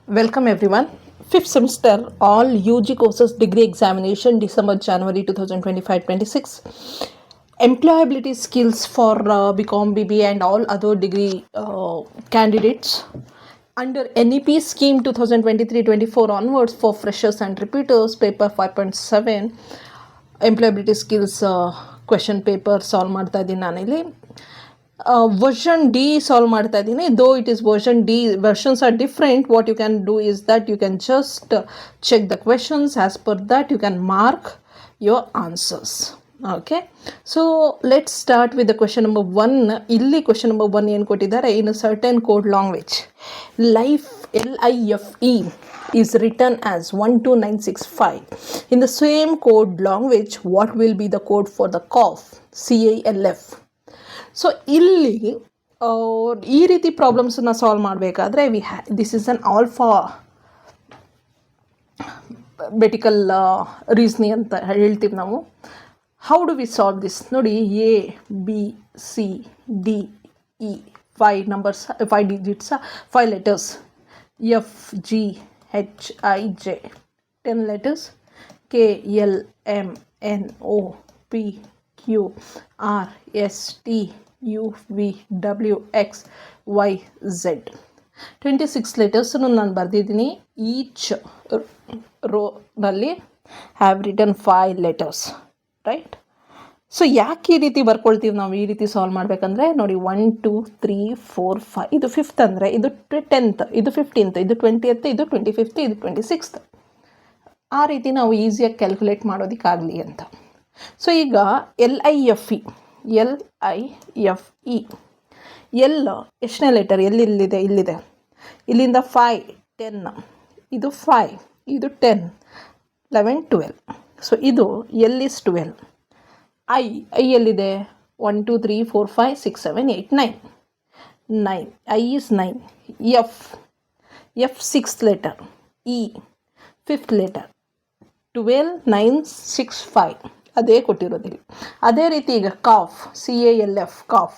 Welcome everyone. Fifth semester all UG courses degree examination December January 2025-26. Employability skills for BCom, BBA and all other degree candidates under NEP scheme 2023-24 onwards for freshers and repeaters. Paper 5.7 employability skills question paper solve ಮಾಡ್ತಾ ಇದ್ದೀನಿ ನಾನಿಲ್ಲಿ. Version D solve ಮಾಡ್ತಾ ಇದ್ದೀನಿ. Though it is version D, versions are different. What you can do is that you can just check the questions. As per that you can mark your answers. Okay, so let's start with the question number 1. ಇಲ್ಲಿ question number 1 ಏನು ಕೊಟ್ಟಿದ್ದಾರೆ, in a certain code language life LIFE is written as 12965. in the same code language what will be the code for the CALF? CALF. So ಇಲ್ಲಿ ಈ ರೀತಿ ಪ್ರಾಬ್ಲಮ್ಸನ್ನು solve ಮಾಡಬೇಕಾದ್ರೆ this is an alphabetical reasoning ಅಂತ ಹೇಳ್ತೀವಿ ನಾವು. How do we solve this? ನೋಡಿ, ABCDE 5 numbers, 5 digits, 5 letters. FGHIJ 10 letters. KLMNOPQRST UVWXYZ 26 ಲೆಟರ್ಸನ್ನು ನಾನು ಬರೆದಿದ್ದೀನಿ. ಈಚ್ ರೋನಲ್ಲಿ have written 5 letters, right? So ಯಾಕೆ ಈ ರೀತಿ ಬರ್ಕೊಳ್ತೀವಿ ನಾವು? ಈ ರೀತಿ ಸಾಲ್ವ್ ಮಾಡಬೇಕಂದ್ರೆ ನೋಡಿ, 1 2 3 4 5 ಇದು 5th ಅಂದರೆ ಇದು 10th, ಇದು 15th, ಇದು 20th, ಇದು 25th, ಇದು 26th. ಆ ರೀತಿ ನಾವು ಈಸಿಯಾಗಿ ಕ್ಯಾಲ್ಕುಲೇಟ್ ಮಾಡೋದಕ್ಕಾಗಲಿ ಅಂತ. ಸೊ ಈಗ LIFE ಎಲ್ ಎಷ್ಟನೇ ಲೆಟರ್? ಇಲ್ಲಿದೆ ಇಲ್ಲಿಂದ 5 10, ಇದು 5, ಇದು 10 11 12. ಸೊ ಇದು L is 12. ಐ ಎಲ್ಲಿದೆ? 1 2 3 4 5 6 7 8 9. I is 9. F 6th letter. E 5th letter. 12 9 6 5 ಅದೇ ಕೊಟ್ಟಿರೋದಿಲ್ಲ. ಅದೇ ರೀತಿ ಈಗ calf, CALF calf.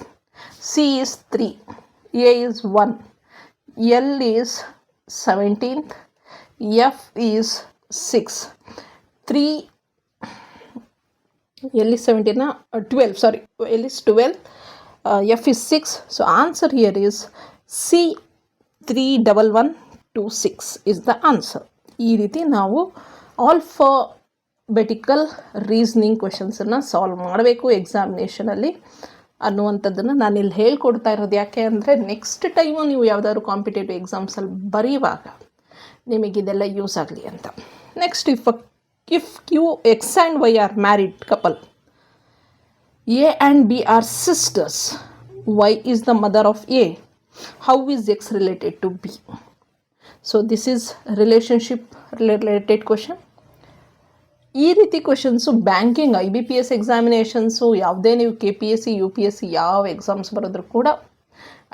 C is 3, A is 1, L is 17th, F is 6, 3, L is 17, 12, sorry, L is 12, F is 6. So answer here is C 31126 is the answer. ಈ ರೀತಿ ನಾವು alphabetical reasoning ಕ್ವೆಶನ್ಸನ್ನು solve ಮಾಡಬೇಕು ಎಕ್ಸಾಮಿನೇಷನಲ್ಲಿ ಅನ್ನುವಂಥದ್ದನ್ನು ನಾನಿಲ್ಲಿ ಹೇಳ್ಕೊಡ್ತಾ ಇರೋದು. ಯಾಕೆ ಅಂದರೆ ನೆಕ್ಸ್ಟ್ ಟೈಮು ನೀವು ಯಾವುದಾದ್ರು ಕಾಂಪಿಟೇಟಿವ್ ಎಕ್ಸಾಮ್ಸಲ್ಲಿ ಬರೆಯುವಾಗ ನಿಮಗಿದೆಲ್ಲ ಯೂಸ್ ಆಗಲಿ ಅಂತ. Next, if Q, X and Y are married couple, A and B are sisters, Y is the mother of A, how is X related to B? So this is relationship related question. ಈ ರೀತಿ questions banking, IBPS examinations, ಯಾವುದೇ ನೀವು KPSC UPSC ಯಾವ exams ಬರೋದ್ರೂ ಕೂಡ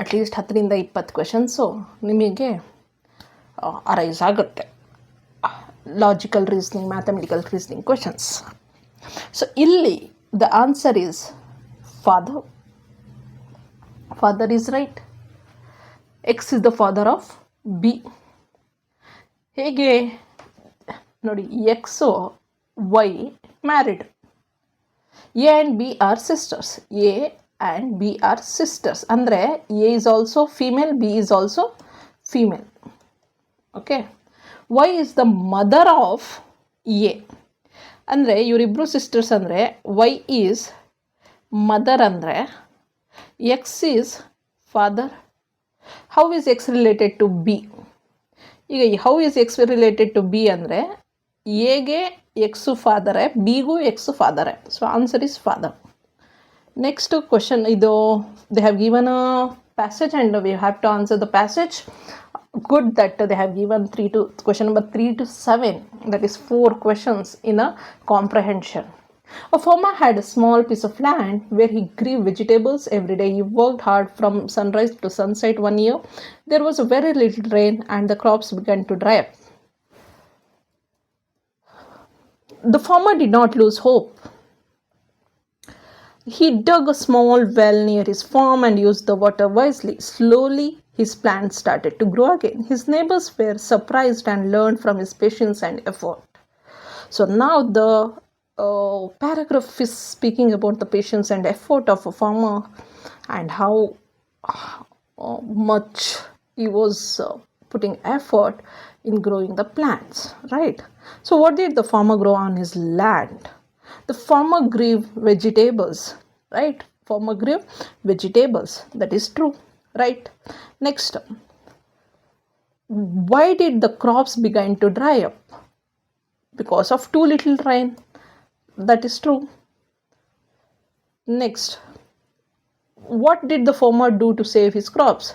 at least 10ರಿಂದ 20 questions ನಿಮಗೆ arise ಆಗುತ್ತೆ. Logical reasoning, mathematical reasoning questions. So ಇಲ್ಲಿ the answer is father is right. X is the father of B. ಹೇಗೆ ನೋಡಿ, X Y married. A and B are sisters. A and B are sisters ಅಂದರೆ A is also female, B is also female. Okay. Y is the mother of A ಅಂದರೆ ಇವರಿಬ್ಬರು sisters ಅಂದರೆ Y is mother ಅಂದರೆ X is father. How is X related to B? ಈಗ how is X related to B ಅಂದರೆ ಎಗೆ X ಫಾದರೇ, ಬಿಗೂ X ಫಾದರೇ. So answer is father. Next question, ಇದು they have given a passage and we have to answer the passage. Good that they have given question number 3 to 7, that is 4 questions in a comprehension. A farmer had a small piece of land where he grew vegetables every day. He worked hard from sunrise to sunset. One year there was a very little rain and the crops began to dry up. The farmer did not lose hope. He dug a small well near his farm and used the water wisely. Slowly his plants started to grow again. His neighbors were surprised and learned from his patience and effort. So now the paragraph is speaking about the patience and effort of a farmer and how much he was putting effort in growing the plants, right? So what did the farmer grow on his land? The farmer grew vegetables, right? Farmer grew vegetables. That is true, right? Next, why did the crops begin to dry up? Because of too little rain. That is true. Next, what did the farmer do to save his crops?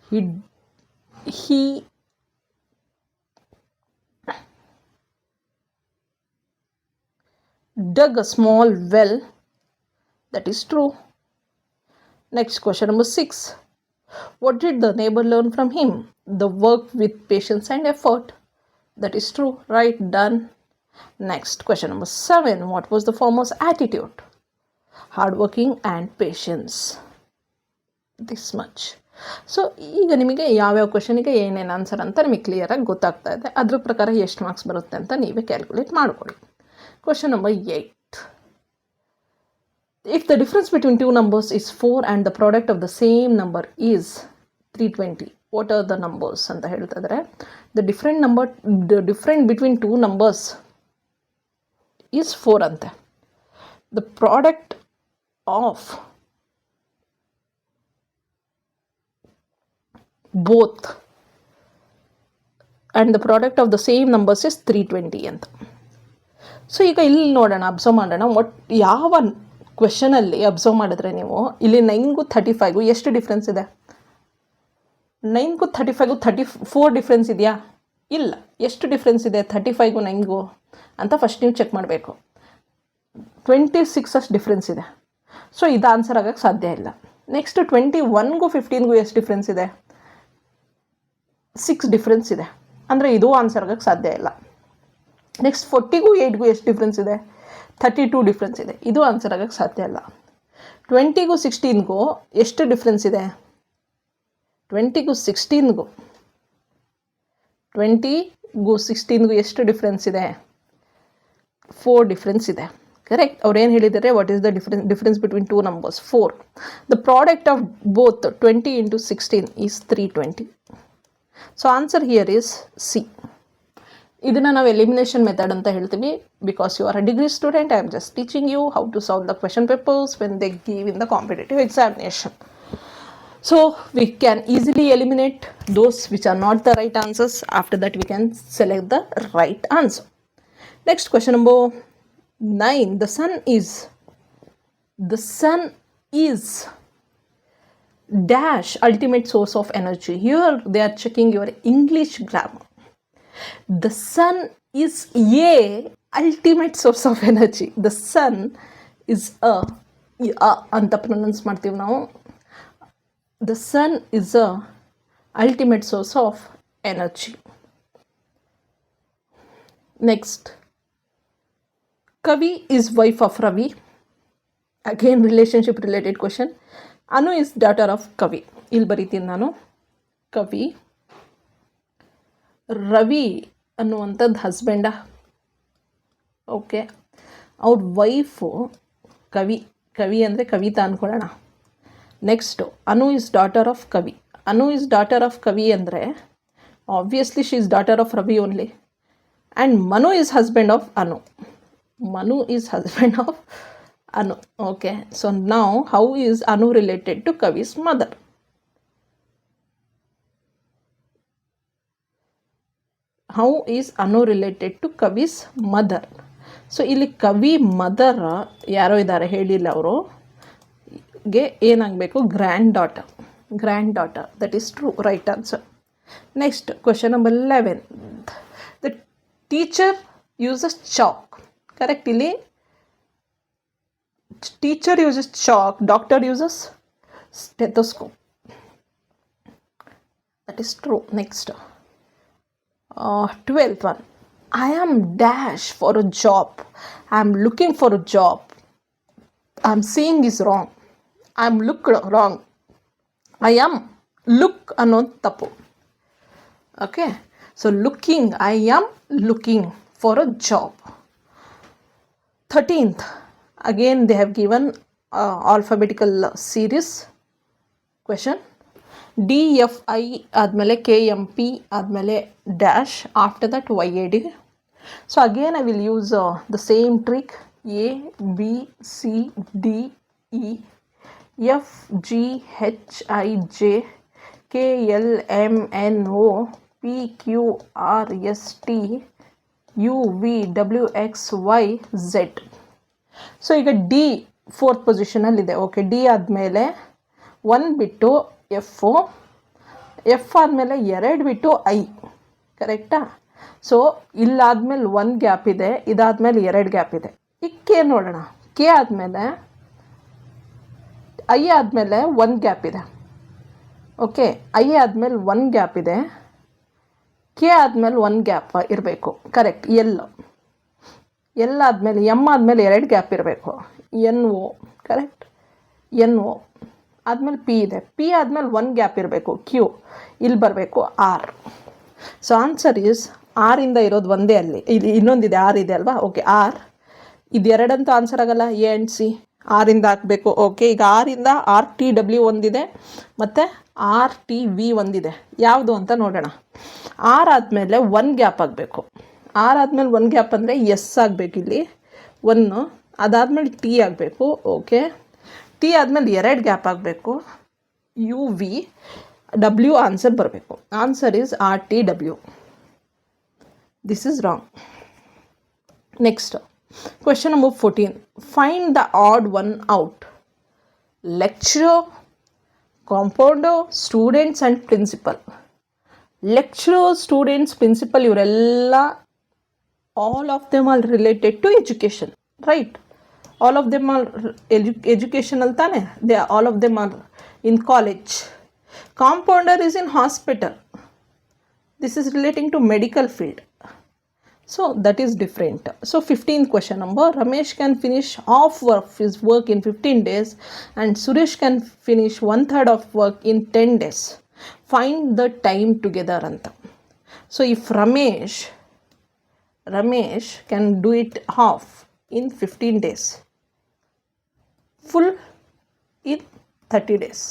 He dug a small well. That is true. Next, question number 6. What did the neighbor learn from him? The work with patience and effort. That is true, right? Done. Next, question number 7. What was the farmer's attitude? Hardworking and patience. This much. So ಈಗ ನಿಮಗೆ ಯಾವ್ಯಾವ ಕ್ವೆಶನಿಗೆ ಏನೇನು answer ಅಂತ ನಿಮಗೆ ಕ್ಲಿಯರಾಗಿ ಗೊತ್ತಾಗ್ತಾ ಇದೆ. ಅದ್ರ ಪ್ರಕಾರ ಎಷ್ಟು ಮಾರ್ಕ್ಸ್ ಬರುತ್ತೆ ಅಂತ ನೀವೇ ಕ್ಯಾಲ್ಕುಲೇಟ್ ಮಾಡ್ಕೊಳ್ಳಿ. Question number 8. If the difference between two numbers is 4 and the product of the same number is 320, what are the numbers ಅಂತ ಹೇಳ್ತಾ ಇದ್ದಾರೆ. The difference between two numbers is 4 ಅಂತೆ. The product of both and the product of the same numbers is 320 ಅಂತ. So ಈಗ ಇಲ್ಲಿ ನೋಡೋಣ, observe ಮಾಡೋಣ. ಯಾವ ಕ್ವೆಶನಲ್ಲಿ ಅಬ್ಸರ್ವ್ ಮಾಡಿದ್ರೆ ನೀವು ಇಲ್ಲಿ 9ಗೂ 35ಗೂ ಎಷ್ಟು ಡಿಫ್ರೆನ್ಸ್ ಇದೆ? 9ಗೂ 35ಗೂ 34 ಡಿಫ್ರೆನ್ಸ್ ಇದೆಯಾ? ಇಲ್ಲ. ಎಷ್ಟು ಡಿಫ್ರೆನ್ಸ್ ಇದೆ 35ಗೂ 9ಗೂ ಅಂತ ಫಸ್ಟ್ ನೀವು ಚೆಕ್ ಮಾಡಬೇಕು. 26 ಅಷ್ಟು ಡಿಫ್ರೆನ್ಸ್ ಇದೆ. ಸೊ ಇದು ಆನ್ಸರ್ ಆಗೋಕ್ಕೆ ಸಾಧ್ಯ ಇಲ್ಲ. ನೆಕ್ಸ್ಟ್ 21ಗೂ 15ಗೂ ಎಷ್ಟು ಡಿಫ್ರೆನ್ಸ್ ಇದೆ? 6 ಡಿಫ್ರೆನ್ಸ್ ಇದೆ. ಅಂದರೆ ಇದು ಆನ್ಸರ್ ಆಗೋಕ್ಕೆ ಸಾಧ್ಯ ಇಲ್ಲ. ನೆಕ್ಸ್ಟ್ 40ಗೂ 8ಗೂ ಎಷ್ಟು ಡಿಫ್ರೆನ್ಸ್ ಇದೆ? 32 ಡಿಫ್ರೆನ್ಸ್ ಇದೆ. ಇದು ಆನ್ಸರ್ ಆಗೋಕ್ಕೆ ಸಾಧ್ಯ ಇಲ್ಲ. 20ಗೂ 16ಗೂ ಎಷ್ಟು ಡಿಫ್ರೆನ್ಸ್ ಇದೆ? 20ಗೂ 16ಗೂ ಎಷ್ಟು ಡಿಫ್ರೆನ್ಸ್ ಇದೆ? 4 ಡಿಫ್ರೆನ್ಸ್ ಇದೆ. ಕರೆಕ್ಟ್. ಅವ್ರು ಏನು ಹೇಳಿದ್ದಾರೆ? What is the difference between two numbers? 4. The product of both 20 into 16 is 320. So answer here is C. ಇದನ್ನು ನಾವು ಎಲಿಮಿನೇಷನ್ ಮೆಥಡ್ ಅಂತ ಹೇಳ್ತೀವಿ. Because you are a degree student, I am just teaching you how to solve the question papers when they give in the competitive examination. So we can easily eliminate those which are not the right answers. After that we can select the right answer. Next, question number 9. The sun is dash ultimate source of energy. Here they are checking your English grammar. The sun is a ultimate source of energy. The sun is ಅಂತ pronounce ಮಾಡ್ತೀವಿ ನಾವು. The sun is a ultimate source of energy. Next, Kavi is wife of Ravi. Again relationship related question. Anu is daughter of Kavi. ಇಲ್ಲಿ ಬರೀತೀನಿ ನಾನು. ಕವಿ ರವಿ ಅನ್ನುವಂಥದ್ದು husband. Okay, ಅವ್ರ wife Kavi ಅಂದರೆ ಕವಿತಾ ಅಂದ್ಕೊಳ್ಳೋಣ. Next Anu is daughter of Kavi. Anu is daughter of Kavi ಅಂದರೆ obviously she is daughter of Ravi only. And Manu is husband of Anu. Manu is husband of Anu. Okay, so now how is Anu related to Kavi's mother? How is Anu related to Kavi's mother? So ಇಲ್ಲಿ Kavi mother ಯಾರೋ ಇದ್ದಾರೆ, ಹೇಳಿಲ್ಲ ಅವರು. ಗೆ ಏನಾಗಬೇಕು? Granddaughter. That is true, right answer. Next, question number 11. The teacher uses chalk. Correct. ಇಲ್ಲಿ teacher uses chalk, doctor uses stethoscope. That is true. Next, 12th one. I am dash for a job. I am looking for a job. I am seeing is wrong. I am looked wrong. I am look ಅನ್ನೋದು ತಪ್ಪು. Okay, so looking, I am looking for a job. 13th, again they have given alphabetical series question. DFI ಆದಮೇಲೆ KMP ಆದಮೇಲೆ dash, after that YAD. So again I will use the same trick. A, B, C, D, E, F, G, H, I, J, K, L, M, N, O, P, Q, R, S, T, U, V, W, X, Y, Z. So ಈಗ D 4th ಪೊಸಿಷನಲ್ಲಿದೆ. Okay, D ಆದಮೇಲೆ 1 ಬಿಟ್ಟು F, F ಆದಮೇಲೆ 2 ಬಿಟ್ಟು I, ಕರೆಕ್ಟಾ? So ಇಲ್ಲಾದ್ಮೇಲೆ 1 gap ಇದೆ, ಇದಾದ್ಮೇಲೆ 2 gap ಇದೆ. ಈಗ ಕೆ ನೋಡೋಣ. ಕೆ ಆದಮೇಲೆ ಐ ಆದಮೇಲೆ 1 ಗ್ಯಾಪ್ ಇದೆ. ಓಕೆ, ಐ ಆದಮೇಲೆ 1 ಗ್ಯಾಪ್ ಇದೆ, ಕೆ ಆದಮೇಲೆ 1 ಗ್ಯಾಪ್ ಇರಬೇಕು, ಕರೆಕ್ಟ್. ಎಲ್ ಆದಮೇಲೆ ಎಮ್ ಆದಮೇಲೆ 2 ಗ್ಯಾಪ್ ಇರಬೇಕು, N O, correct. N O ಆದಮೇಲೆ ಪಿ ಇದೆ, ಪಿ ಆದಮೇಲೆ 1 ಗ್ಯಾಪ್ ಇರಬೇಕು, ಕ್ಯೂ. ಇಲ್ಲಿ ಬರಬೇಕು ಆರ್. ಸೊ ಆನ್ಸರ್ ಈಸ್ ಆರಿಂದ ಇರೋದು ಒಂದೇ, ಅಲ್ಲಿ ಇಲ್ಲಿ ಇನ್ನೊಂದಿದೆ, ಆರ್ ಇದೆ ಅಲ್ವಾ? Okay, R. ಇದು 2 ಅಂತೂ ಆನ್ಸರ್ ಆಗಲ್ಲ, ಎ ಆ್ಯಂಡ್ ಸಿ. ಆರಿಂದ ಹಾಕಬೇಕು. ಓಕೆ, ಈಗ ಆರಿಂದ RTW ಒಂದಿದೆ ಮತ್ತು RTV ಒಂದಿದೆ. ಯಾವುದು ಅಂತ ನೋಡೋಣ. ಆರ್ ಆದಮೇಲೆ 1 ಗ್ಯಾಪ್ ಆಗಬೇಕು. ಆರ್ ಆದಮೇಲೆ 1 ಗ್ಯಾಪ್ ಅಂದರೆ ಎಸ್ ಆಗಬೇಕು, ಇಲ್ಲಿ 1. ಅದಾದಮೇಲೆ ಟಿ ಆಗಬೇಕು. ಓಕೆ, ಟಿ ಆದಮೇಲೆ 2 ಗ್ಯಾಪ್ ಆಗಬೇಕು, UV. W ಆನ್ಸರ್ ಬರಬೇಕು. Answer is RTW. This is wrong. Next question number 14. Find the odd one out. Lecturer, compounder, students and principal. Lecturer, students, principal ಇವರೆಲ್ಲ all of them are related to education, right? All of them are educational tane, they are, all of them are in college. Compounder is in hospital, this is relating to medical field, so that is different. So 15th question number, Ramesh can finish half of his work in 15 days and Suresh can finish 1/3 of work in 10 days. Find the time together anta. So if Ramesh can do it half in 15 days, full in 30 days.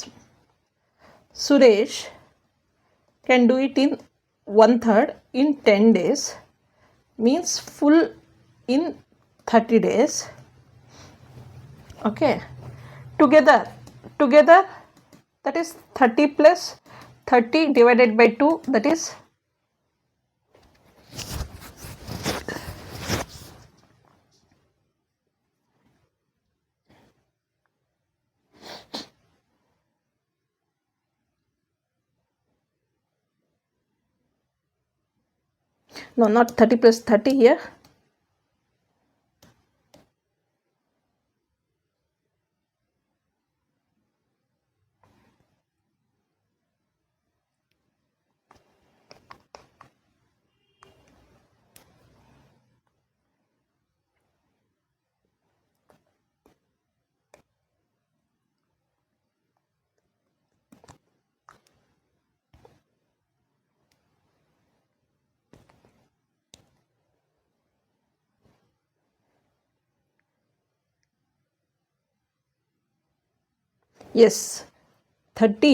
Suresh can do it in 1/3 in 10 days, means full in 30 days. Okay, together that is 30 plus 30 divided by 2, that is no, not 30 plus 30 here. Yes, 30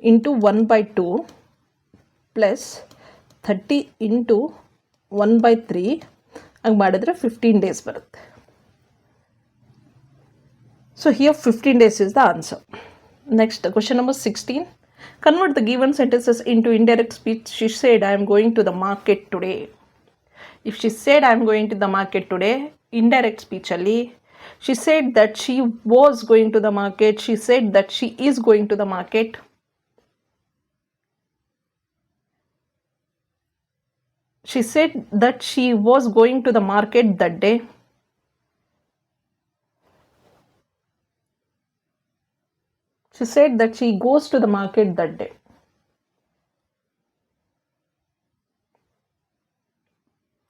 into 1/2 plus 30 into 1/3 ಹಂಗೆ ಮಾಡಿದ್ರೆ 15 days ಬರುತ್ತೆ. So here 15 days is the answer. Next, question number 16. Convert the given sentences into indirect speech. She said, I am going to the market today. If she said, I am going to the market today, indirect speech ಅಲ್ಲಿ she said that she was going to the market, she said that she is going to the market. She said that she was going to the market that day. She said that she goes to the market that day.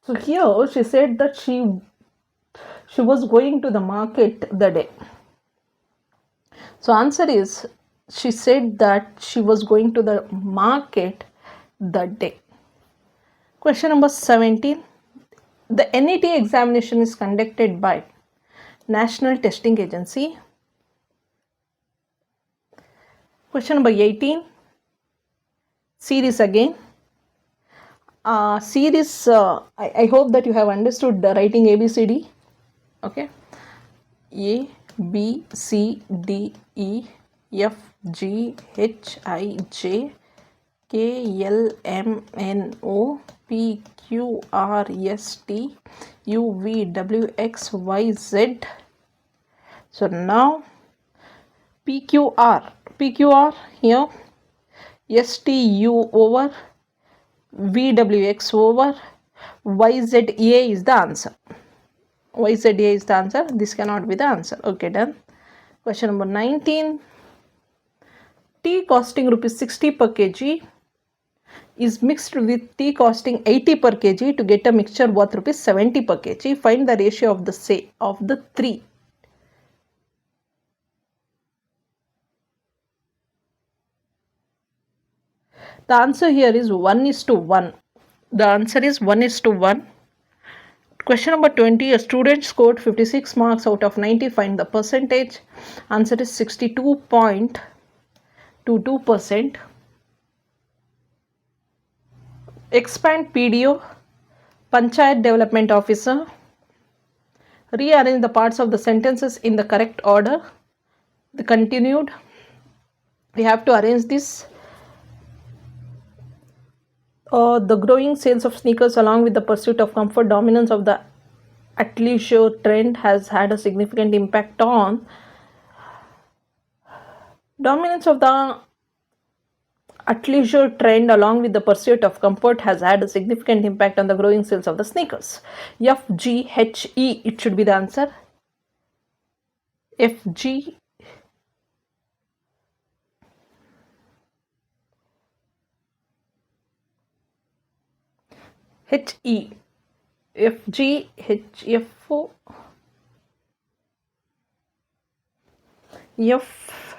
So here she said that she was going to the market the day. So answer is, she said that she was going to the market that day. Question number 17. The NET examination is conducted by National Testing Agency. Question number 18. Series again. Series, I hope that you have understood the writing ABCD. Okay. A, B, C, D, E, F, G, H, I, J, K, L, M, N, O, P, Q, R, S, T, U, V, W, X, Y, Z. So now PQR here, STU over VWX over YZA is the answer. YZA is the answer. This cannot be the answer. Okay, done. Question number 19. Tea costing rupees 60 per kg is mixed with tea costing 80 per kg to get a mixture worth rupees 70 per kg. Find the ratio of the three. The answer here is 1:1. The answer is 1:1. Question number 20. A student scored 56 marks out of 90. Find the percentage. Answer is 62.22%. Expand PDO, Panchayat Development Officer. Rearrange the parts of the sentences in the correct order. The continued. We have to arrange this. The growing sales of sneakers along with the pursuit of comfort, dominance of the athleisure trend has had a significant impact on athleisure trend along with the pursuit of comfort has had a significant impact on the growing sales of the sneakers. FGHE, it should be the answer. FG HE, FG, HFO, F.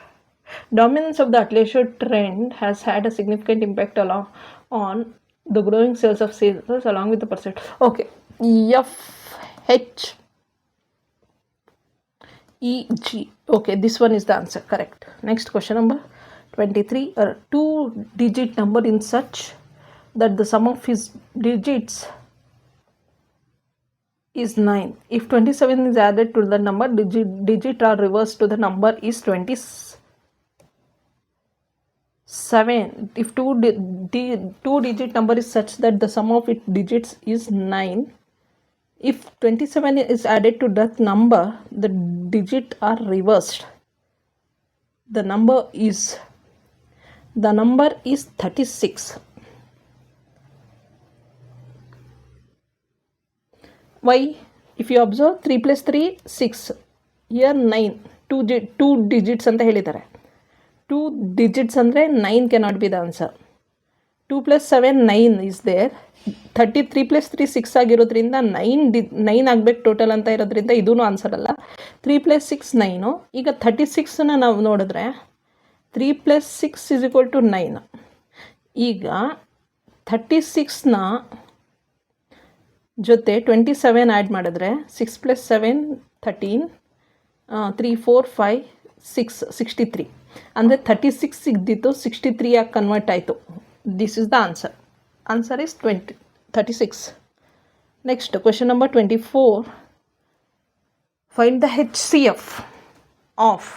Dominance of the athleisure trend has had a significant impact on the growing sales of sneakers along with the pursuit. Okay, FH. EG. Okay, this one is the answer. Correct. Next question number 23. A two-digit number in such that the sum of his digits is 9. If 27 is added to the number, digit are reversed to the number is 27. If two-digit number is such that the sum of its digits is 9. If 27 is added to that number, the digits are reversed. The number is 36. Why? If you observe 3 plus 3, 6. Here 9. Two digits anta helidare. 2 digits andre 9 cannot be the answer. 2 plus 7, 9 is there. 33 plus 3, 6 ಆಗಿರೋದ್ರಿಂದ 9 ಆಗಬೇಕು total ಅಂತ ಇರೋದ್ರಿಂದ ಇದೂ answer ಅಲ್ಲ. 3 plus 6, 9. ಈಗ 36ನ ನಾವು ನೋಡಿದ್ರೆ 3 plus 6 is equal to 9. ಈಗ 36ನ ಜೊತೆ 27 ಆ್ಯಡ್ ಮಾಡಿದ್ರೆ 6 plus 7, 13, 3, 4, 5, 6, 63. ಅಂದರೆ 36 ಸಿಗ್ದಿತ್ತು 63 ಆಗಿ ಕನ್ವರ್ಟ್ ಆಯಿತು. This is the answer. Answer is 36. Next question number 24. Find the HCF of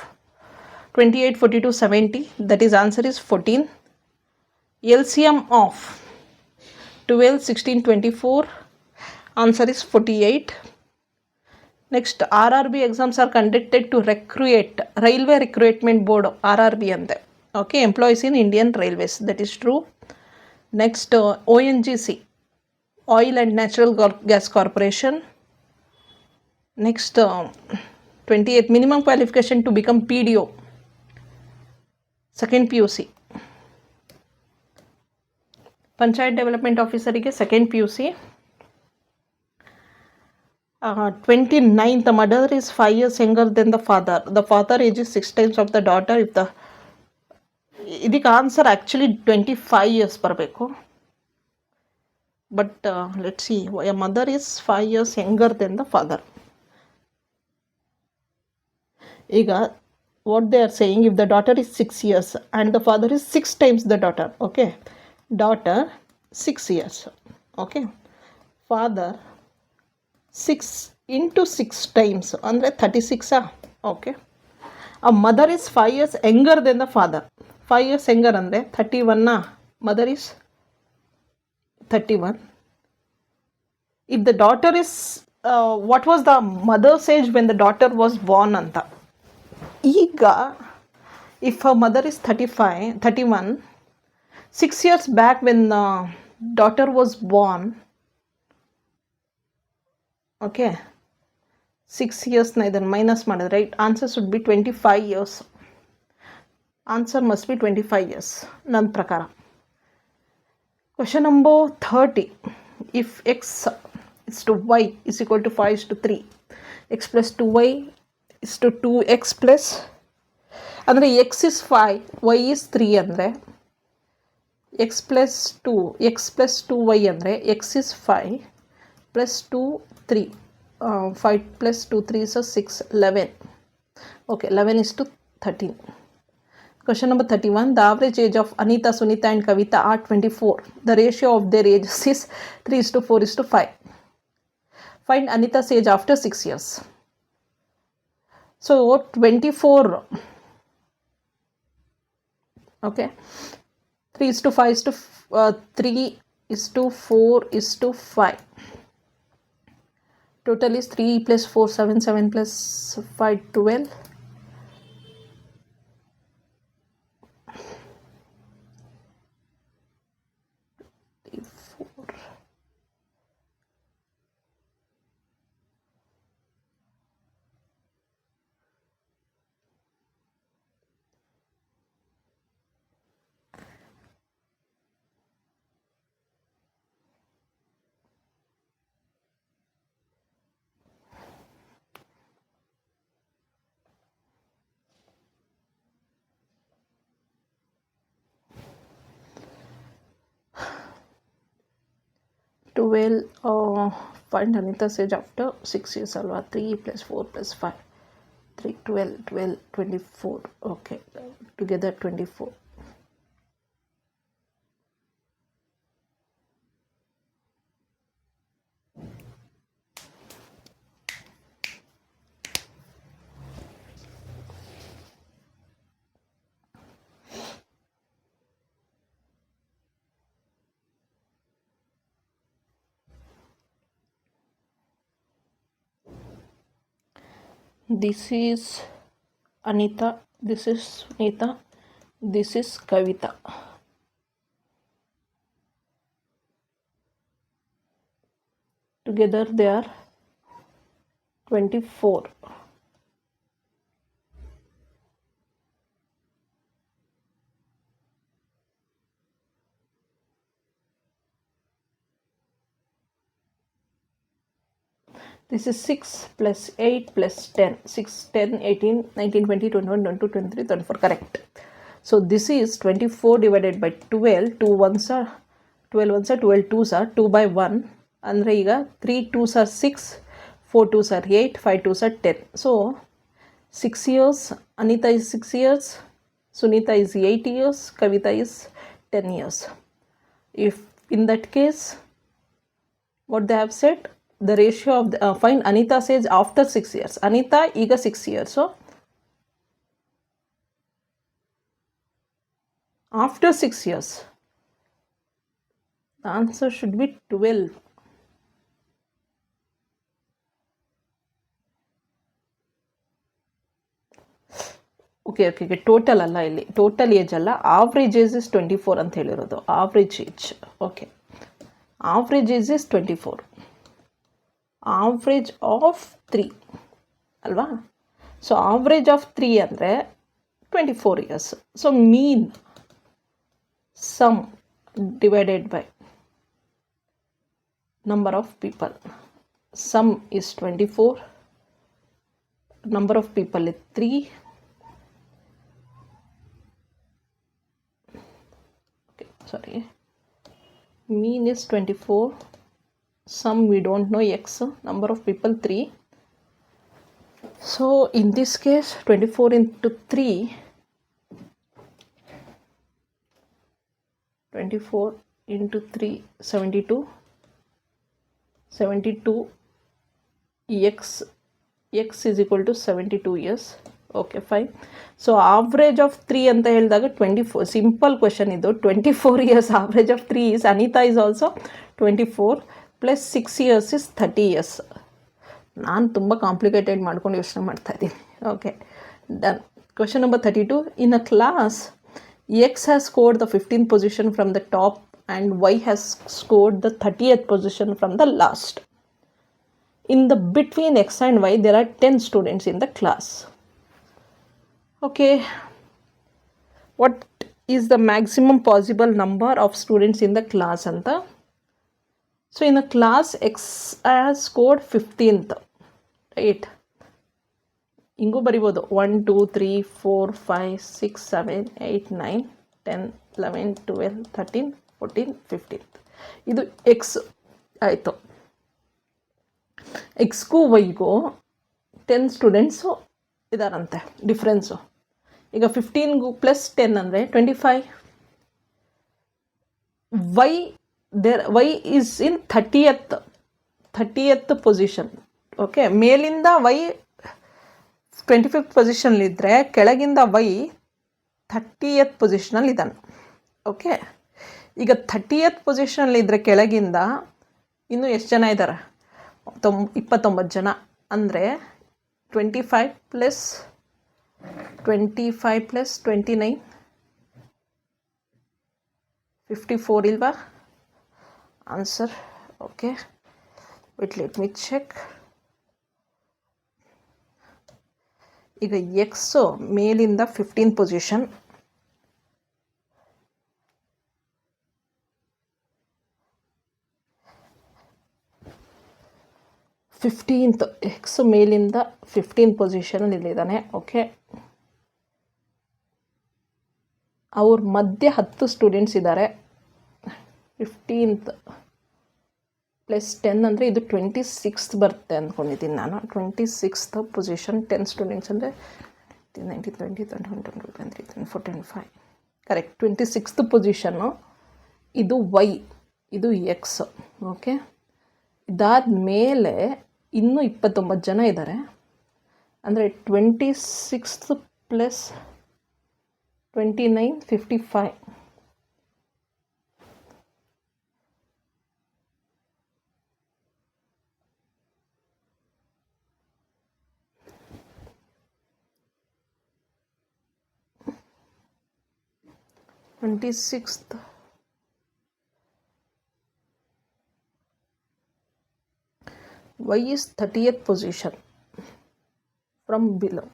28, 42, 70. That is answer is 14. LCM of 12, 16, 24. Answer is 48. Next, RRB exams are conducted to recruit Railway Recruitment Board, RRB ante. Okay, employees in Indian Railways. That is true. Next, ONGC, Oil and Natural Gas Corporation. Next, 28, minimum qualification to become PDO. Second PUC. Panchayat Development Officer ಗೆ second PUC. 29, the mother is 5 years younger than the father. The father age is 6 times of the daughter. If the ಇದಕ್ಕೆ answer actually 25 years ಬರಬೇಕು. But let see, a mother is 5 years younger then the father. ಈಗ what they are saying, if the daughter is 6 years and the father is 6 times the daughter, okay, daughter 6 years, okay, father 6 into 6 times ಅಂದರೆ 36, okay. ಆ mother is 5 years younger then the father. 5 years younger ಅಂದರೆ 31, mother is 31. If the daughter is, what was the mother's age when the daughter was born ಅಂತ. ಈಗ if her mother is 31, 6 years back when daughter was born, okay, 6 years ನ ಇದನ್ನು minus ಮಾಡಿದ್ರೆ right answer should be 25 years. Answer must be 25 years ನನ್ನ ಪ್ರಕಾರ. Question number 30. If x is to y is equal to 5 is to 3, x plus 2y is to 2x plus, ಅಂದರೆ x is 5, y is 3 ಅಂದರೆ x plus 2y ಅಂದರೆ x is 5 plus 2 3, 5 plus 2 3 is 6, 11, okay, 11 is to 13. Question number 31. The average age of Anita, Sunita and Kavita are 24. The ratio of their ages is 3 is to 4 is to 5. Find Anita's age after 6 years. So 24, okay, 3 is to 5 is to 3 is to 4 is to 5. Total is 3 plus 4 7, 7 plus 5 12. Find Anita's age after 6 years alva. 3 plus 4 plus 5, 3 12 24, okay, together 24. This is Anita, this is Sunita, this is Kavita. Together they are 24. This is 6 plus 8 plus 10. 6, 10, 18, 19, 20, 21, 22, 23, 24. Correct. So this is 24 divided by 12. 2 ones are 12 ones are 12 twos are 2 by 1. ಅಂದರೆ ಈಗ 3 twos are 6, 4 twos are 8, 5 twos are 10. So 6 years, Anita is 6 years, Sunita is 8 years, Kavita is 10 years. If in that case, what they have said, the ratio of the, find Anita's age after 6 years. Anita ಈಗ 6 years, so after 6 years, the answer should be 12. Okay total ಅಲ್ಲ, ಇಲ್ಲಿ total age ಅಲ್ಲ, average age is 24 ಅಂತ ಹೇಳಿರೋದು. Average age, okay, average age is 24. Average of 3 ಅಲ್ವಾ? So average of 3 ಅಂದರೆ 24 years. So mean sum divided by number of people. sum is 24, number of people is 3. Okay, sorry, mean is 24, sum we don't know x, number of people 3. So in this case 24 into 3, 24 into 3, 72, 72 x is equal to 72 years. Okay, fine. So average of 3 ಅಂತ ಹೇಳಿದಾಗ 24, simple question ಇದು. 24 years average of 3 is, Anita is also 24 plus 6 years is 30 years. ನಾನು ತುಂಬ complicated ಮಾಡ್ಕೊಂಡು ಯೋಚನೆ ಮಾಡ್ತಾ ಇದ್ದೀನಿ. Okay, done. Question number 32. In a class, X has scored the 15th position from the top and y has scored the 30th position from the last. In the between x and y, there are 10 students in the class. Okay, what is the maximum possible number of students in the class anta? So in a class, x has scored 15th, right? Ingo baribodu 1 2 3 4 5 6 7 8 9 10 11 12 13 14 15. ಇದು x ಆಯಿತು. ಎಕ್ಸ್ಗೂ ವೈಗೂ 10 students ಇದಾರಂತೆ, difference. ಈಗ 15ಗೂ plus 10 ಅಂದರೆ 25. Y is in 30th position. Okay, ಮೇಲಿಂದ y 25th ಪೊಸಿಷನ್ಲಿದ್ದರೆ ಕೆಳಗಿಂದ ವೈ 30th ಪೊಸಿಷನಲ್ಲಿ ಇದ್ದಾನೆ. ಓಕೆ, ಈಗ 30th ಪೊಸಿಷನ್ಲಿದ್ದರೆ ಕೆಳಗಿಂದ ಇನ್ನೂ ಎಷ್ಟು ಜನ ಇದ್ದಾರೆ? 29 ಜನ. ಅಂದರೆ 25 ಪ್ಲಸ್ 29 54 ಇಲ್ವಾ answer? Okay, wait, let me check. ಈಗ ಎಕ್ಸು ಮೇಲಿಂದ 15th ಪೊಸಿಷನ್, ಎಕ್ಸ್ ಮೇಲಿಂದ 15th ಪೊಸಿಷನಲ್ಲಿ ಇಲ್ಲಿದ್ದಾನೆ. ಓಕೆ, ಅವ್ರ ಮಧ್ಯೆ 10 ಸ್ಟೂಡೆಂಟ್ಸ್ ಇದ್ದಾರೆ. 15th ಪ್ಲಸ್ 10 ಅಂದರೆ ಇದು 26th ಬರುತ್ತೆ ಅಂದ್ಕೊಂಡಿದ್ದೀನಿ ನಾನು. 26th ಪೊಸಿಷನ್, 10 ಸ್ಟೂಡೆಂಟ್ಸ್ ಅಂದರೆ 19 20 21 22 23 24 25. Correct, 26th position. ಇದು ವೈ, ಇದು ಎಕ್ಸ್. ಓಕೆ, ಇದಾದ ಮೇಲೆ ಇನ್ನೂ 29 ಜನ ಇದ್ದಾರೆ. ಅಂದರೆ 26th plus 29 55. Y is 30th position from below.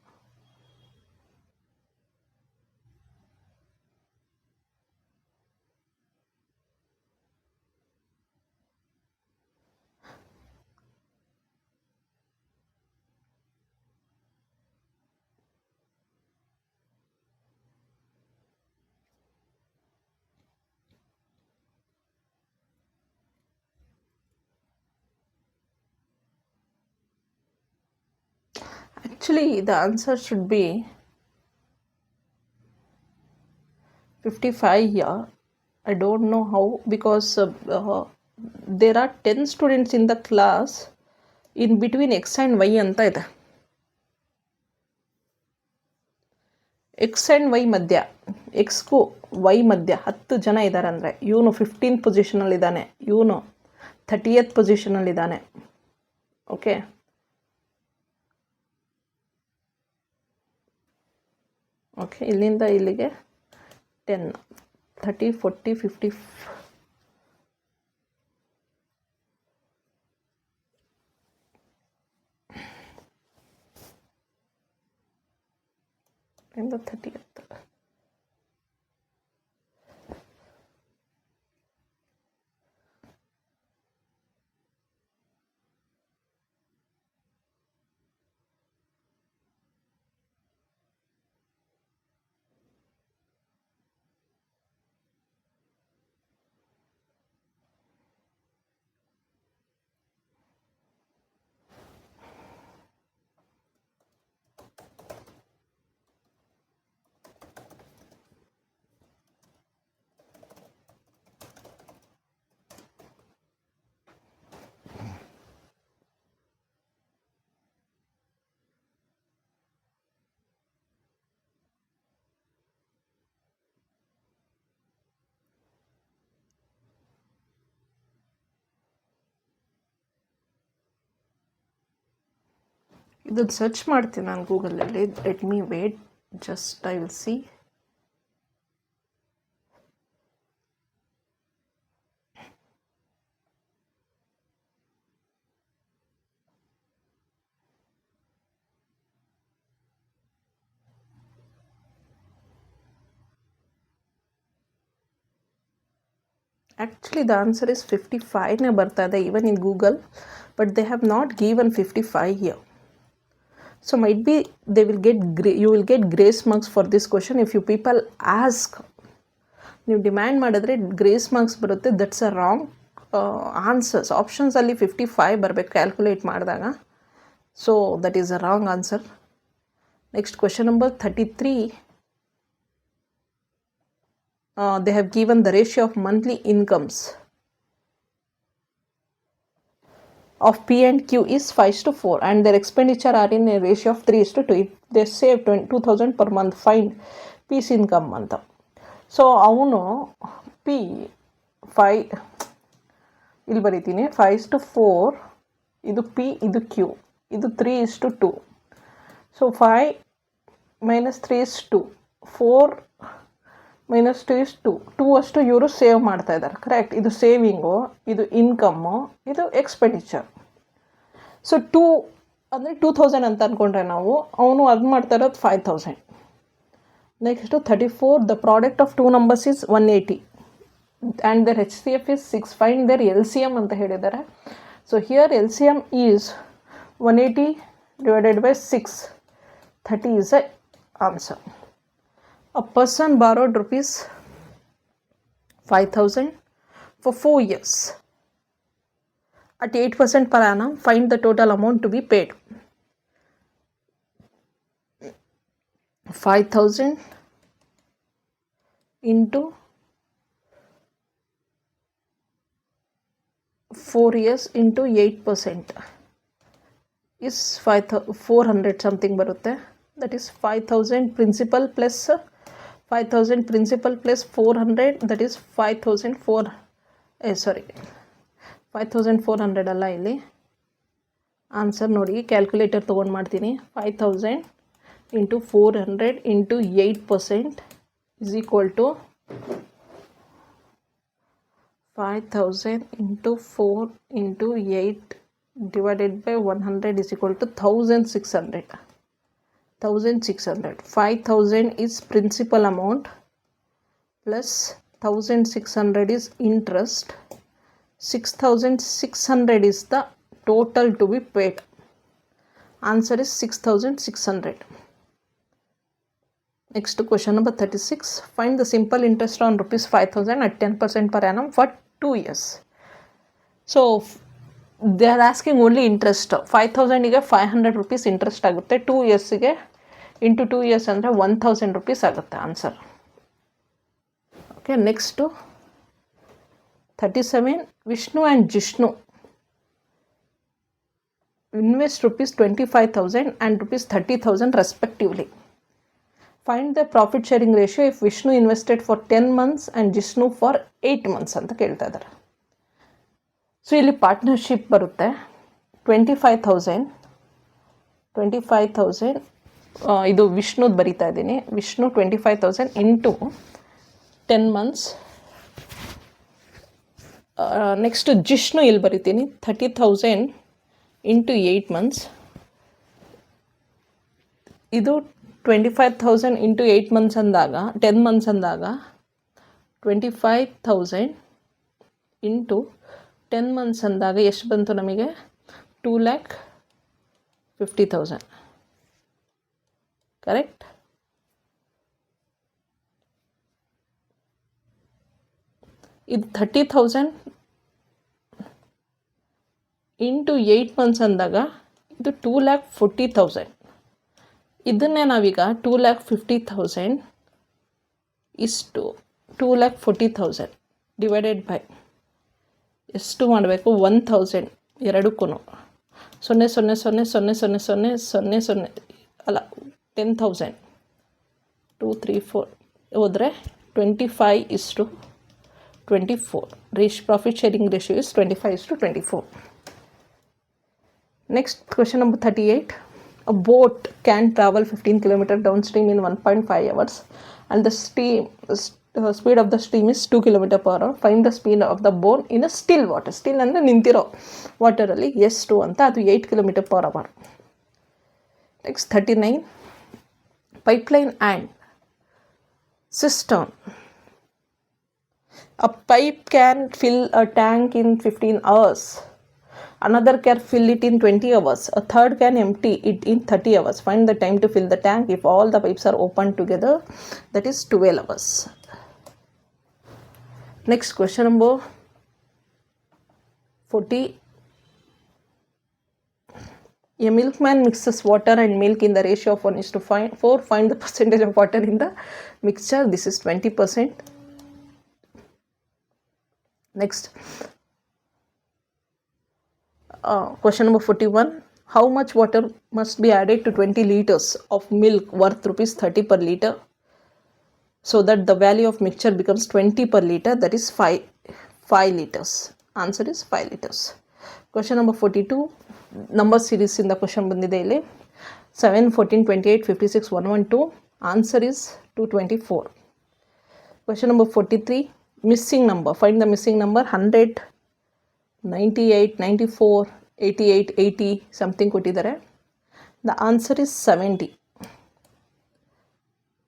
Actually, the answer should be 55 here. I don't know how, because there are 10 students in the class. In between x and y ಅಂತ ಇದೆ. x and y ಮಧ್ಯ, ಎಕ್ಸ್ಗೂ Y ಮಧ್ಯ 10 ಜನ ಇದ್ದಾರೆ. ಅಂದರೆ ಇವನು 15th ಪೊಸಿಷನಲ್ಲಿದ್ದಾನೆ, ಇವನು 30th ಪೊಸಿಷನಲ್ಲಿದ್ದಾನೆ. Okay, okay, ಇಲ್ಲಿಂದ ಇಲ್ಲಿಗೆ 10 30 40 50 ಇಂದ 30th. ಇದನ್ನು ಸರ್ಚ್ ಮಾಡ್ತೀನಿ ನಾನು ಗೂಗಲಲ್ಲಿ. Let me wait, just I will see. Actually, the answer is 55 ಬರ್ತಾ ಇದೆ even in Google, but they have not given 55 here. So might be you will get grace marks for this question if you people ask. ನೀವು demand ಮಾಡಿದ್ರೆ grace marks ಬರುತ್ತೆ. That's a wrong answers. ಆಪ್ಷನ್ಸಲ್ಲಿ 55 ಬರಬೇಕು calculate ಮಾಡಿದಾಗ. So that is a wrong answer. Next question number 33. They have given the ratio of monthly incomes of P and Q is 5:4 and their expenditure are in a ratio of 3:2. They save 2,000 per month. Find P's income ಅಂತ. So ಅವನು P 5 ಇಲ್ಲಿ ಬರೀತೀನಿ 5:4. ಇದು P, ಇದು Q, ಇದು 3:2. So 5 minus 3:2, 4 minus 2:2. 2 ಅಷ್ಟು ಇವರು save ಮಾಡ್ತಾ ಇದ್ದಾರೆ. ಕರೆಕ್ಟ್. ಇದು ಸೇವಿಂಗು, ಇದು ಇನ್ಕಮ್ಮು, ಇದು ಎಕ್ಸ್ಪೆಂಡಿಚರ್. ಸೊ 2 ಅಂದರೆ 2,000 ಅಂತ ಅಂದ್ಕೊಂಡ್ರೆ ನಾವು, ಅವನು ಅದು ಮಾಡ್ತಾ ಇರೋದು 5,000. Next 34. The product of 2 numbers is 180 and their HCF is 6. Find their LCM ಅಂತ ಹೇಳಿದ್ದಾರೆ. So here LCM is 180 divided by 6. 30 is the answer. A person borrowed rupees 5,000 for 4 years at 8% per annum. Find the total amount to be paid. 5,000 into 4 years into 8% is 400 something barutte. That is 5,000 principal plus 5,000 principal plus 400, that is 5,400 ಅಲ್ಲ ಇಲ್ಲಿ answer ನೋಡಿ. Calculator ತೊಗೊಂಡು ಮಾಡ್ತೀನಿ. 5,000 into 400 into 8% is equal to 5,000 into 4 into 8 divided by 100 is equal to 1,600. 1,600. 5,000 is principal amount plus 1,600 is interest. 6,600 is the total to be paid. Answer is 6,600. Next question number 36. Find the simple interest on rupees 5,000 at 10% per annum for 2 years. So they are asking only interest. 5,000 ಗೆ 500 rupees interest ಆಗುತ್ತೆ. 2 yearsಗೆ into 2 years ಅಂದರೆ 1,000 rupees ಆಗುತ್ತೆ answer. Okay. Next 37. Vishnu and Jishnu invest rupees 25,000 and rupees 30,000 respectively. Find the profit sharing ratio if Vishnu invested for 10 months and Jishnu for 8 months ಅಂತ ಕೇಳ್ತಾ ಇದ್ದಾರೆ. So ಇಲ್ಲಿ partnership ಬರುತ್ತೆ. 25,000 ಇದು ವಿಷ್ಣುದು ಬರಿತಾ ಇದ್ದೀನಿ. Vishnu 25,000 into 10 months. Next Jishnu ಇಲ್ಲಿ ಬರಿತೀನಿ 30,000 ಇಂಟು 8 months. ಇದು 25,000 ಇಂಟು 8 months ಅಂದಾಗ 10 months ಅಂದಾಗ 25,000 ಇಂಟು 10 months ಅಂದಾಗ ಎಷ್ಟು ಬಂತು ನಮಗೆ? 2,50,000. ಕರೆಕ್ಟ್. ಇದು 30,000 ಇಂಟು 8 months ಅಂದಾಗ ಇದು 2,40,000. ಇದನ್ನೇ ನಾವೀಗ 2,50,000 ಇಷ್ಟು 2,40,000 ಡಿವೈಡೆಡ್ ಬೈ ಎಷ್ಟು ಮಾಡಬೇಕು? 1,000 ಎರಡಕ್ಕೂ 0,00,00,00,00 ಅಲ್ಲ 10,000 2 3 4 ಹೋದರೆ 25:24. Profit sharing ratio is 25:24. Next question number 38. A boat can travel 15 km downstream in 1.5 hours and the speed of the stream is 2 km per hour. Find the speed of the boat in a still water. Still ಅಂದರೆ ನಿಂತಿರೋ ವಾಟರಲ್ಲಿ ಎಷ್ಟು ಅಂತ, ಅದು 8 km per hour. Next 39. Pipeline and cistern. A pipe can fill a tank in 15 hours. Another can fill it in 20 hours. A third can empty it in 30 hours. Find the time to fill the tank if all the pipes are opened together. That is 12 hours. Next question number 40. A milkman mixes water and milk in the ratio of 1:4. Find the percentage of water in the mixture. This is 20%. Next. Question number 41. How much water must be added to 20 liters of milk worth rupees 30 per liter so that the value of mixture becomes 20 per liter? That is 5 liters. Answer is 5 liters. Question number 42. Number series in the question bandide illi 7, 14, 28, 56, 112. Answer is 224. Question number 43. Missing number. Find the missing number. 100, 98, 94, 88, 80 something ಕೊಟ್ಟಿದ್ದಾರೆ. The answer is 70.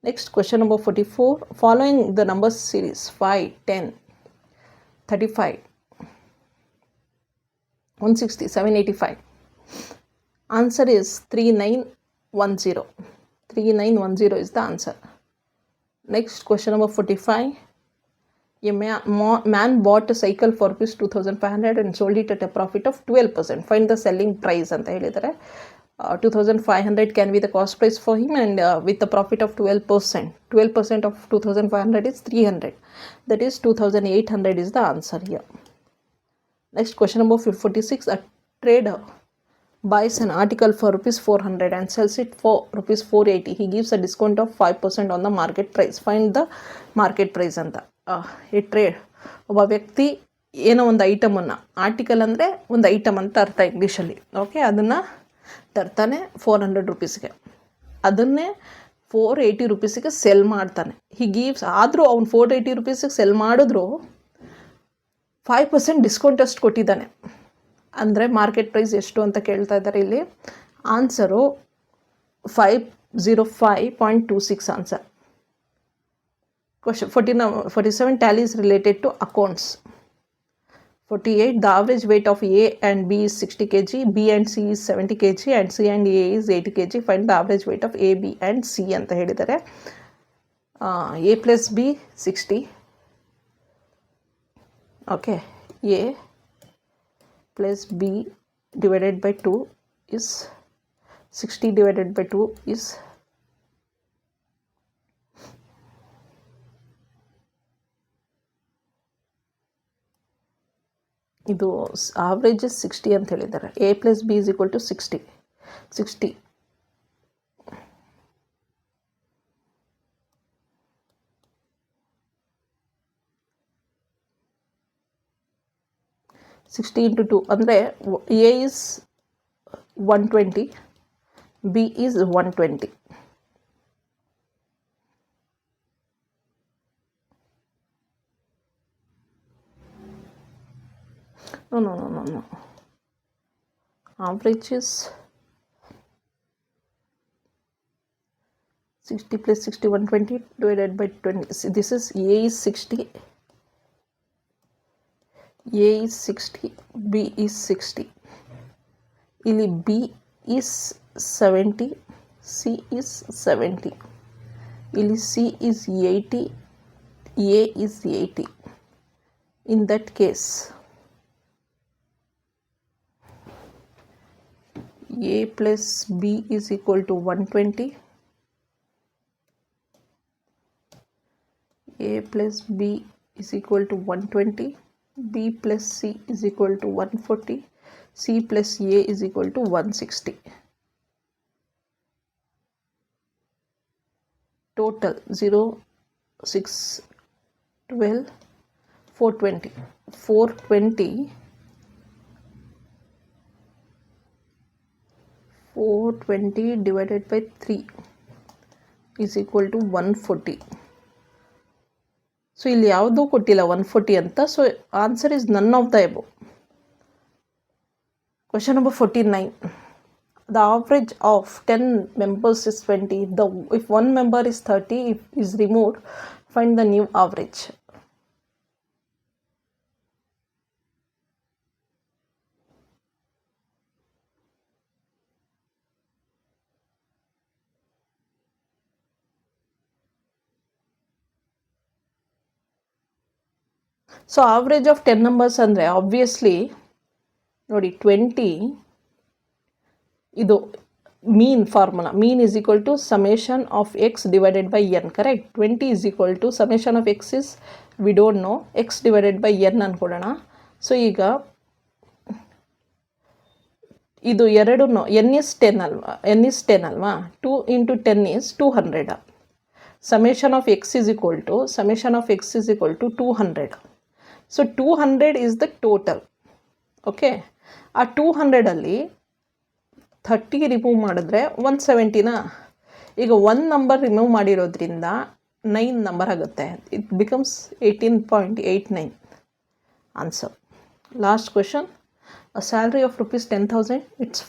Next question number 44. Following the number series 5, 10, 35, 160, 785. Answer is 3910. 3910 is the answer. Next question number 45. A man bought a cycle for rupees 2,500 and sold it at a profit of 12%. Find the selling price ಅಂತ ಹೇಳಿದ್ದಾರೆ. 2,500 can be the cost price for him and with the profit of 12%. 12% of 2,500 is 300. That is 2,800 is the answer here. Next question number 46. A trader buys an article for rupees 400 and sells it for rupees 480. He gives a discount of 5% on the market price. Find the market price ಅಂತ. ಈ trade, ಒಬ್ಬ ವ್ಯಕ್ತಿ ಏನೋ ಒಂದು ಐಟಮನ್ನು, article ಅಂದರೆ ಒಂದು item ಅಂತ ಅರ್ಥ ಇಂಗ್ಲೀಷಲ್ಲಿ, ಓಕೆ, ಅದನ್ನು ತರ್ತಾನೆ 400 ರೂಪೀಸ್ಗೆ, ಅದನ್ನೇ 480 ರೂಪೀಸಿಗೆ ಸೆಲ್ ಮಾಡ್ತಾನೆ. ಹಿ ಗೀವ್ಸ್, ಆದರೂ ಅವ್ನು 480 ರೂಪೀಸಿಗೆ ಸೆಲ್ ಮಾಡಿದ್ರು 5% ಡಿಸ್ಕೌಂಟ್ ಅಷ್ಟು ಕೊಟ್ಟಿದ್ದಾನೆ. ಅಂದರೆ ಮಾರ್ಕೆಟ್ ಪ್ರೈಸ್ ಎಷ್ಟು ಅಂತ ಕೇಳ್ತಾ ಇದ್ದಾರೆ ಇಲ್ಲಿ. Answer 505.26 answer. Question 47. Tally is related to accounts. 48. The average weight of A and B is 60 kg, B and C is 70 kg and C and A is 80 kg. Find the average weight of A, B and C ಅಂತ ಹೇಳಿದ್ದಾರೆ. A plus B 60. Okay. A plus B divided by 2 is 60 divided by 2 is ಇದು average 60 ಅಂತ ಹೇಳಿದ್ದಾರೆ. A plus B is equal to 60. 60 into 2 ಅಂದರೆ A is 120, B is 120. No. Average is 60 plus 60, 120 divided by 20. See, this is A is 60. A is 60, B is 60. ಇಲ್ಲಿ B is 70, C is 70. ಇಲ್ಲಿ C is 80, A is 80. In that case, A plus B is equal to 120. A plus B is equal to 120. B plus C is equal to 140. C plus A is equal to 160. Total 0, 6, 12, 420. 420 420 divided by 3 is equal to 140. So ಇಲ್ಲಿ ಯಾವುದೂ ಕೊಟ್ಟಿಲ್ಲ 140 ಅಂತ. So answer is none of the above. Question number 49. The average of 10 members is 20. If one member is 30, if is removed, find the new average. So average of 10 numbers ಅಂದರೆ obviously ನೋಡಿ 20 ಇದು mean formula. Mean is equal to summation of x divided by n, correct? 20 is equal to summation of x is we don't know, x divided by n ಅನ್ಕೊಳ್ಳೋಣ. So ಈಗ ಇದು ಎರಡು n is 10 ಅಲ್ವಾ, n is 10 ಅಲ್ವಾ, 2 into 10 is 200. Summation of x is equal to 200. So 200 is the total. Okay, ಆ 200 ಅಲ್ಲಿ 30 remove ಮಾಡಿದ್ರೆ 170ನಾ. ಈಗ 1 ನಂಬರ್ ರಿಮೂವ್ ಮಾಡಿರೋದ್ರಿಂದ 9 ನಂಬರ್ ಆಗುತ್ತೆ. It becomes 18.89 answer. Last question. A salary of rupees 10,000, it's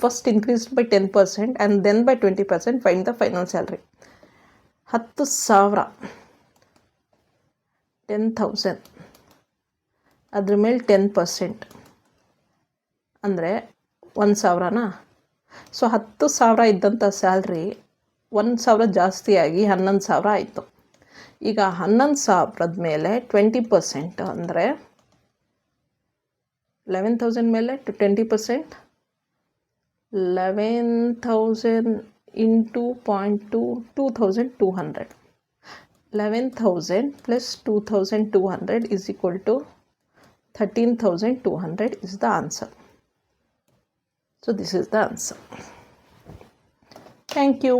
first increased by 10% and then by 20%, find the final salary. 10,000 10,000 ಅದ್ರ ಮೇಲೆ 10% ಅಂದರೆ 1,000ನಾ. So 10,000 ಇದ್ದಂಥ ಸ್ಯಾಲ್ರಿ 1,000 ಜಾಸ್ತಿ ಆಗಿ 11,000 ಆಯಿತು. ಈಗ 11,000ದ ಮೇಲೆ 20% ಅಂದರೆ 11,000 ಮೇಲೆ 20%, 11,000 into 0.2, 2,200. 11,000 plus 2,200 is equal to 13,200 is the answer. So this is the answer. Thank you.